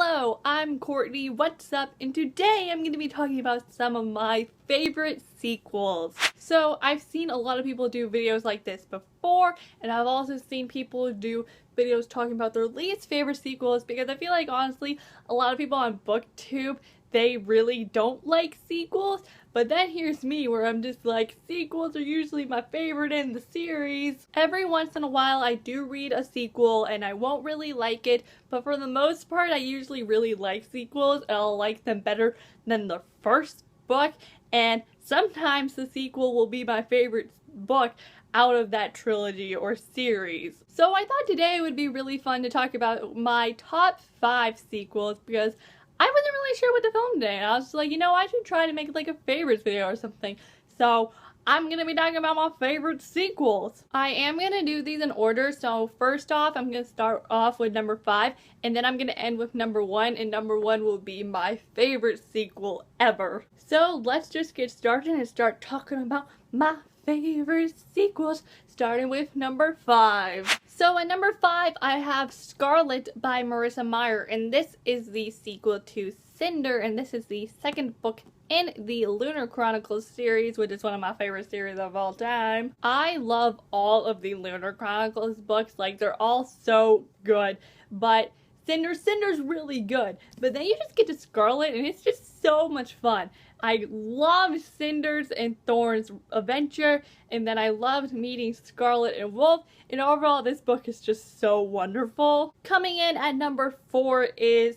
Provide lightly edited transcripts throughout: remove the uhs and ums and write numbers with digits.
Hello, I'm Courtney, what's up? And today I'm going to be talking about some of my favorite sequels. So I've seen a lot of people do videos like this before, and I've also seen people do videos talking about their least favorite sequels because I feel like honestly a lot of people on BookTube, they really don't like sequels, but then here's me where I'm just like, sequels are usually my favorite in the series. Every once in a while I do read a sequel and I won't really like it, but for the most part I usually really like sequels and I'll like them better than the first book, and sometimes the sequel will be my favorite book out of that trilogy or series. So I thought today would be really fun to talk about my top 5 sequels because I wasn't really sure what to film today, and I was just like, you know, I should try to make like a favorites video or something. So I'm gonna be talking about my favorite sequels. I am gonna do these in order, so first off I'm gonna start off with number 5, and then I'm gonna end with number 1, and number 1 will be my favorite sequel ever. So let's just get started and start talking about my favorite sequels, starting with number 5. So at number 5 I have Scarlet by Marissa Meyer, and this is the sequel to Cinder, and this is the second book in the Lunar Chronicles series, which is one of my favorite series of all time. I love all of the Lunar Chronicles books, like they're all so good, but Cinder's really good, but then you just get to Scarlet and it's just so much fun. I loved Cinder's and Thorn's adventure, and then I loved meeting Scarlet and Wolf, and overall this book is just so wonderful. Coming in at number 4 is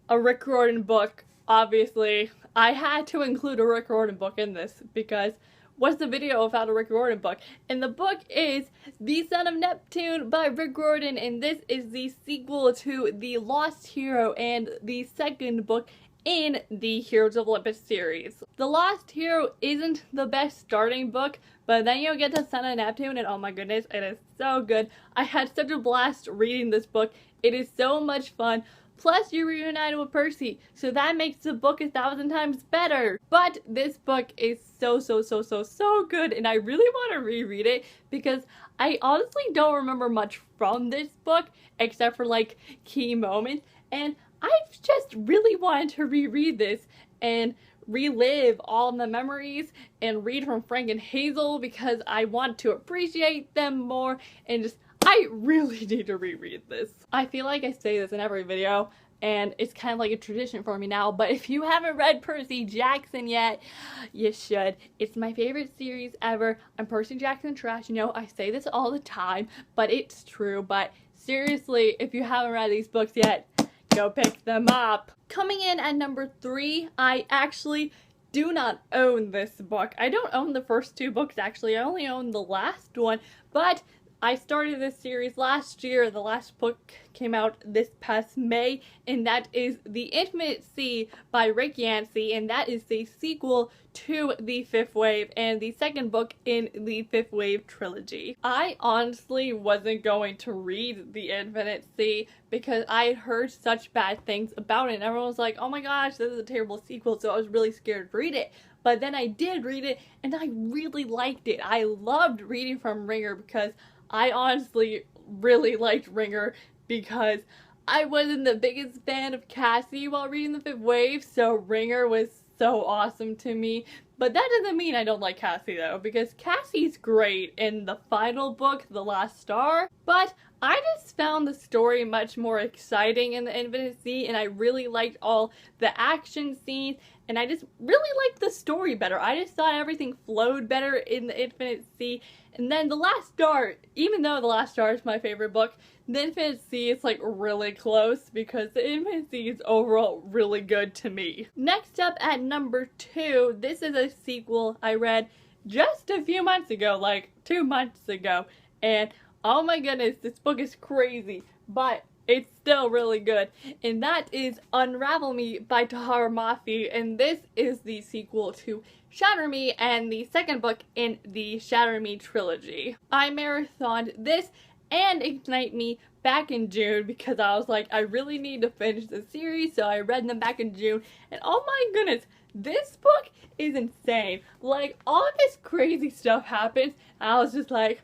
a Rick Riordan book. Obviously, I had to include a Rick Riordan book in this because what's the video without a Rick Riordan book? And the book is The Son of Neptune by Rick Riordan, and this is the sequel to The Lost Hero and the second book in the Heroes of Olympus series. The Lost Hero isn't the best starting book, but then you get to Son of Neptune and oh my goodness, it is so good. I had such a blast reading this book. It is so much fun. Plus you're reunited with Percy, so that makes the book 1,000 times better. But this book is so good, and I really want to reread it because I honestly don't remember much from this book except for like key moments, and I've just really wanted to reread this and relive all the memories and read from Frank and Hazel because I want to appreciate them more, and just I really need to reread this. I feel like I say this in every video and it's kind of like a tradition for me now, but if you haven't read Percy Jackson yet, you should. It's my favorite series ever. I'm Percy Jackson trash, you know, I say this all the time, but it's true. But seriously, if you haven't read these books yet, go pick them up. Coming in at number 3, I actually do not own this book. I don't own the first 2 books actually, I only own the last one, but I started this series last year. The last book came out this past May, and that is The Infinite Sea by Rick Yancey, and that is the sequel to The Fifth Wave and the second book in the Fifth Wave trilogy. I honestly wasn't going to read The Infinite Sea because I had heard such bad things about it, and everyone was like, oh my gosh, this is a terrible sequel, so I was really scared to read it. But then I did read it, and I really liked it. I loved reading from Ringer because I honestly really liked Ringer because I wasn't the biggest fan of Cassie while reading The Fifth Wave, so Ringer was so awesome to me. But that doesn't mean I don't like Cassie though, because Cassie's great in the final book, The Last Star, but I just found the story much more exciting in The Infinite Sea, and I really liked all the action scenes, and I just really liked the story better. I just thought everything flowed better in The Infinite Sea. And then The Last Star, even though The Last Star is my favorite book, The Infinite Sea is like really close because The Infinite Sea is overall really good to me. Next up at number 2, this is a sequel I read just a few months ago, like 2 months ago, and oh my goodness, this book is crazy, but it's still really good, and that is Unravel Me by Tahar Mafi, and this is the sequel to Shatter Me and the second book in the Shatter Me trilogy. I marathoned this and Ignite Me back in June because I was like, I really need to finish the series, so I read them back in June, and oh my goodness, this book is insane. Like, all of this crazy stuff happens, and I was just like,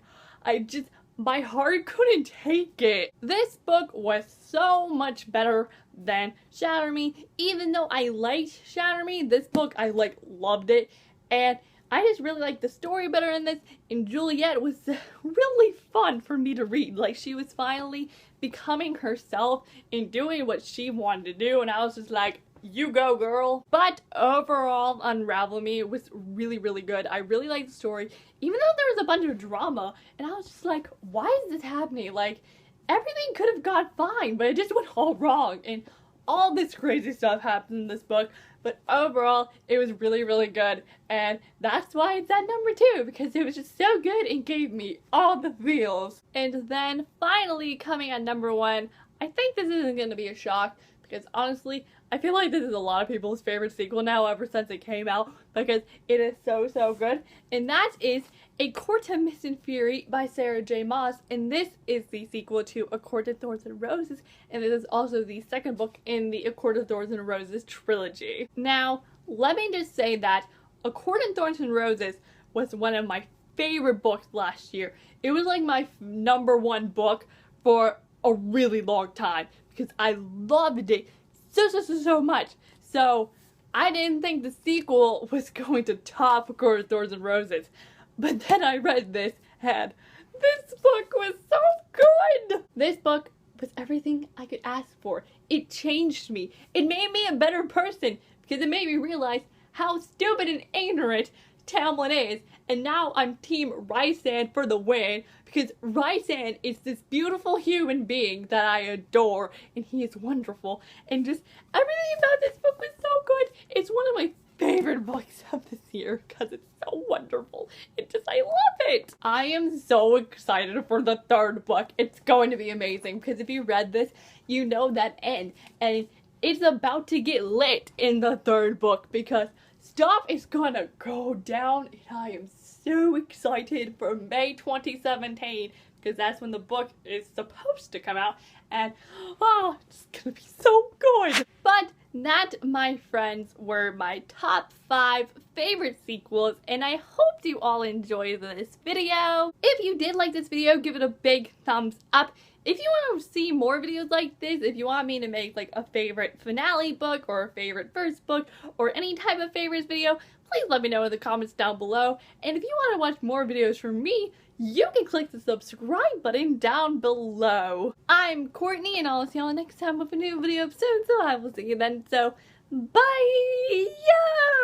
my heart couldn't take it. This book was so much better than Shatter Me. Even though I liked Shatter Me, this book I loved it, and I just really liked the story better in this, and Juliet was really fun for me to read. Like, she was finally becoming herself and doing what she wanted to do, and I was just like, you go, girl. But overall, Unravel Me was really, really good. I really liked the story, even though there was a bunch of drama, and I was just like, why is this happening? Like, everything could have gone fine, but it just went all wrong, and all this crazy stuff happened in this book. But overall, it was really, really good, and that's why it's at number 2, because it was just so good and gave me all the feels. And then finally, coming at number 1, I think this isn't going to be a shock, because honestly, I feel like this is a lot of people's favorite sequel now ever since it came out, because it is so, so good, and that is A Court of Mist and Fury by Sarah J. Maas, and this is the sequel to A Court of Thorns and Roses, and this is also the second book in the A Court of Thorns and Roses trilogy. Now, let me just say that A Court of Thorns and Roses was one of my favorite books last year. It was like my number 1 book for a really long time, because I loved it so much. So I didn't think the sequel was going to top A Court of Thorns and Roses. But then I read this, and this book was so good! This book was everything I could ask for. It changed me. It made me a better person, because it made me realize how stupid and ignorant Tamlin is. And now I'm Team Rhysand for the win, because Rhysand is this beautiful human being that I adore, and he is wonderful. And just everything about this book was so good. It's one of my favorite books of this year, because it's so wonderful. I love it! I am so excited for the 3rd book. It's going to be amazing, because if you read this, you know that end, and it's about to get lit in the 3rd book, because stuff is gonna go down, and I am so excited for May 2017, because that's when the book is supposed to come out, and oh, it's gonna be so good. But that, my friends, were my top 5 favorite sequels, and I hope you all enjoyed this video. If you did like this video, give it a big thumbs up. If you want to see more videos like this, if you want me to make like a favorite finale book or a favorite first book or any type of favorites video, please let me know in the comments down below. And if you want to watch more videos from me, you can click the subscribe button down below. I'm Courtney, and I'll see y'all next time with a new video soon, so I will see you then. So, bye!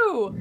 Yo!